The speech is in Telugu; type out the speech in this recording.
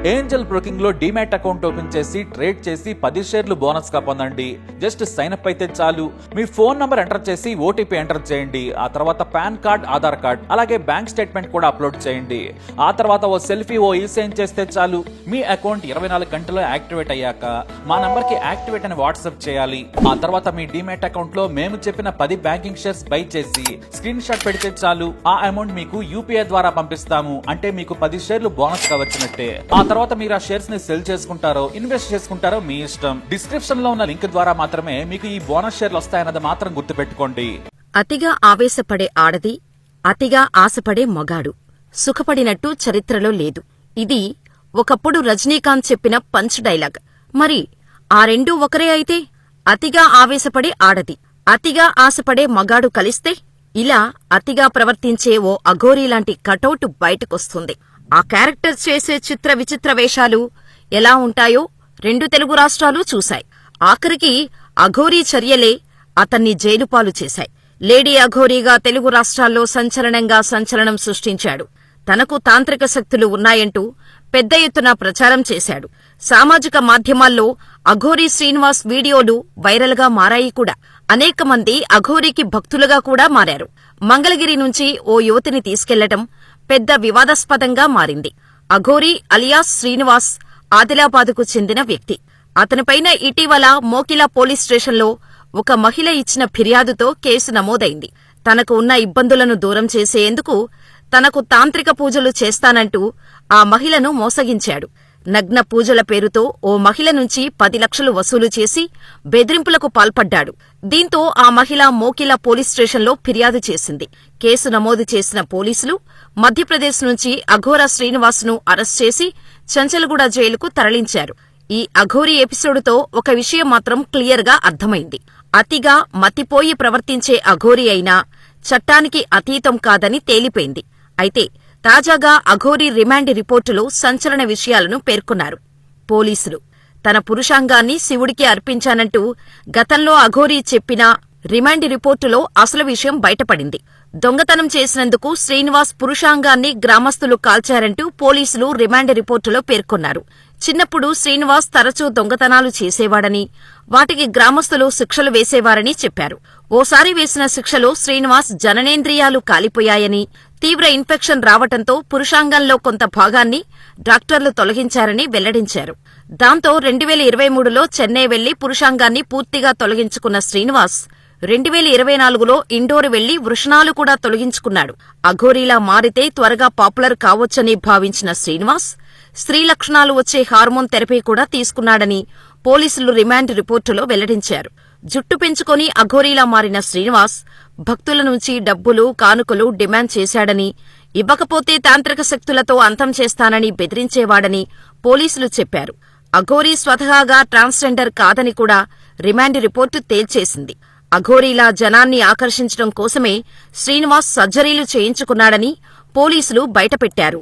ఏంజల్ బ్రోకింగ్ లో డీమ్యాట్ అకౌంట్ ఓపెన్ చేసి ట్రేడ్ చేసి 10 షేర్లు బోనస్ గా పొందండి. జస్ట్ సైన్ అప్ అయితే చాలు. మీ ఫోన్ నంబర్ ఎంటర్ చేసి ఓటీపీ ఎంటర్ చేయండి. ఆ తర్వాత పాన్ కార్డ్, ఆధార్ కార్డ్, అలాగే బ్యాంక్ స్టేట్మెంట్ కూడా అప్లోడ్ చేయండి. ఆ తర్వాత ఓ సెల్ఫీ, ఓ ఈ-సైన్ చేస్తే చాలు. మీ అకౌంట్ 24 గంటల్లో యాక్టివేట్ అయ్యాక మా నంబర్ కి యాక్టివేట్ అని వాట్సాప్ చేయాలి. ఆ తర్వాత మీ డీమ్యాట్ అకౌంట్ లో మేము చెప్పిన 10 బ్యాంకింగ్ షేర్స్ బై చేసి స్క్రీన్ షాట్ పెడితే చాలు. ఆ అమౌంట్ మీకు యూపీఐ ద్వారా పంపిస్తాము. అంటే మీకు 10 షేర్లు బోనస్ గా వచ్చినట్టే. ఆ తర్వాత మీరు ఆ షేర్స్ ని సెల్ చేసుకుంటారో ఇన్వెస్ట్ చేసుకుంటారో మీ ఇష్టం. డిస్క్రిప్షన్ లో ఉన్న లింక్ ద్వారా మాత్రమే మీకు ఈ బోనస్ షేర్లు వస్తాయన్నది మాత్రం గుర్తుపెట్టుకోండి. అతిగా ఆవేశపడే ఆడది, అతిగా ఆశపడే మగాడు సుఖపడినట్టు చరిత్రలో లేదు. ఇది ఒకప్పుడు రజనీకాంత్ చెప్పిన పంచ్ డైలాగ్. మరి ఆ రెండూ ఒకరే అయితే? అతిగా ఆవేశపడే ఆడది, అతిగా ఆశపడే మగాడు కలిస్తే ఇలా అతిగా ప్రవర్తించే ఓ అఘోరీ లాంటి కటౌట్ బయటకొస్తుంది. ఆ క్యారెక్టర్ చేసే చిత్ర విచిత్ర వేషాలు ఎలా ఉంటాయో 2 తెలుగు రాష్ట్రాలు చూశాయి. ఆఖరికి అఘోరీ చర్యలే అతన్ని జైలుపాలు చేశాయి. లేడీ అఘోరీగా తెలుగు రాష్ట్రాల్లో సంచలనం సృష్టించాడు. తనకు తాంత్రిక శక్తులు ఉన్నాయంటూ పెద్ద ఎత్తున ప్రచారం చేశాడు. సామాజిక మాధ్యమాల్లో అఘోరీ శ్రీనివాస్ వీడియోలు వైరల్ గా మారాయి కూడా. అనేక మంది అఘోరీకి భక్తులుగా కూడా మారారు. మంగళగిరి నుంచి ఓ యువతిని తీసుకెళ్లటం పెద్ద వివాదాస్పదంగా మారింది. అఘోరీ అలియాస్ శ్రీనివాస్ ఆదిలాబాదుకు చెందిన వ్యక్తి. అతనిపైన ఇటీవల మోకిలా పోలీస్ స్టేషన్లో ఒక మహిళ ఇచ్చిన ఫిర్యాదుతో కేసు నమోదైంది. తనకు ఉన్న ఇబ్బందులను దూరం చేసేందుకు తనకు తాంత్రిక పూజలు చేస్తానంటూ ఆ మహిళను మోసగించాడు. నగ్న పూజల పేరుతో ఓ మహిళ నుంచి 10 లక్షలు వసూలు చేసి బెదిరింపులకు పాల్పడ్డాడు. దీంతో ఆ మహిళ మోకిలా పోలీస్ స్టేషన్లో ఫిర్యాదు చేసింది. కేసు నమోదు చేసిన పోలీసులు మధ్యప్రదేశ్ నుంచి అఘోరా శ్రీనివాస్ను అరెస్ట్ చేసి చంచల్గూడ జైలుకు తరలించారు. ఈ అఘోరీ ఎపిసోడుతో ఒక విషయం మాత్రం క్లియర్గా అర్థమైంది. అతిగా మతిపోయి ప్రవర్తించే అఘోరీ అయినా చట్టానికి అతీతం కాదని తేలిపోయింది. అయితే తాజాగా అఘోరీ రిమాండ్ రిపోర్టులో సంచలన విషయాలను పేర్కొన్నారు పోలీసులు. తన పురుషాంగాన్ని శివుడికి అర్పించానంటూ గతంలో అఘోరీ చెప్పిన రిమాండ్ రిపోర్టులో అసలు విషయం బయటపడింది. దొంగతనం చేసినందుకు శ్రీనివాస్ పురుషాంగాన్ని గ్రామస్తులు కాల్చారంటూ పోలీసులు రిమాండ్ రిపోర్టులో పేర్కొన్నారు. చిన్నప్పుడు శ్రీనివాస్ తరచూ దొంగతనాలు చేసేవాడని, వాటికి గ్రామస్తులు శిక్షలు వేసేవారని చెప్పారు. ఓసారి వేసిన శిక్షలో శ్రీనివాస్ జననేంద్రియాలు కాలిపోయాయని, తీవ్ర ఇన్ఫెక్షన్ రావటంతో పురుషాంగంలో కొంత భాగాన్ని డాక్టర్లు తొలగించారని వెల్లడించారు. దాంతో 2023లో చెన్నై వెళ్లి పురుషాంగాన్ని పూర్తిగా తొలగించుకున్న శ్రీనివాస్ 2024లో ఇండోర్ వెళ్లి వృషణాలు కూడా తొలగించుకున్నాడు. అఘోరీలా మారితే త్వరగా పాపులర్ కావచ్చని భావించిన శ్రీనివాస్ స్త్రీ లక్షణాలు వచ్చే హార్మోన్ థెరపీ కూడా తీసుకున్నాడని పోలీసులు రిమాండ్ రిపోర్టులో వెల్లడించారు. జుట్టు పెంచుకొని అఘోరీలా మారిన శ్రీనివాస్ భక్తుల నుంచి డబ్బులు, కానుకలు డిమాండ్ చేశాడని, ఇవ్వకపోతే తాంత్రిక శక్తులతో అంతం చేస్తానని బెదిరించేవాడని పోలీసులు చెప్పారు. అఘోరీ స్వతహాగా ట్రాన్స్జెండర్ కాదని కూడా రిమాండ్ రిపోర్టు తేల్చేసింది. అఘోరీలా జనాన్ని ఆకర్షించడం కోసమే శ్రీనివాస్ సర్జరీలు చేయించుకున్నాడని పోలీసులు బయటపెట్టారు.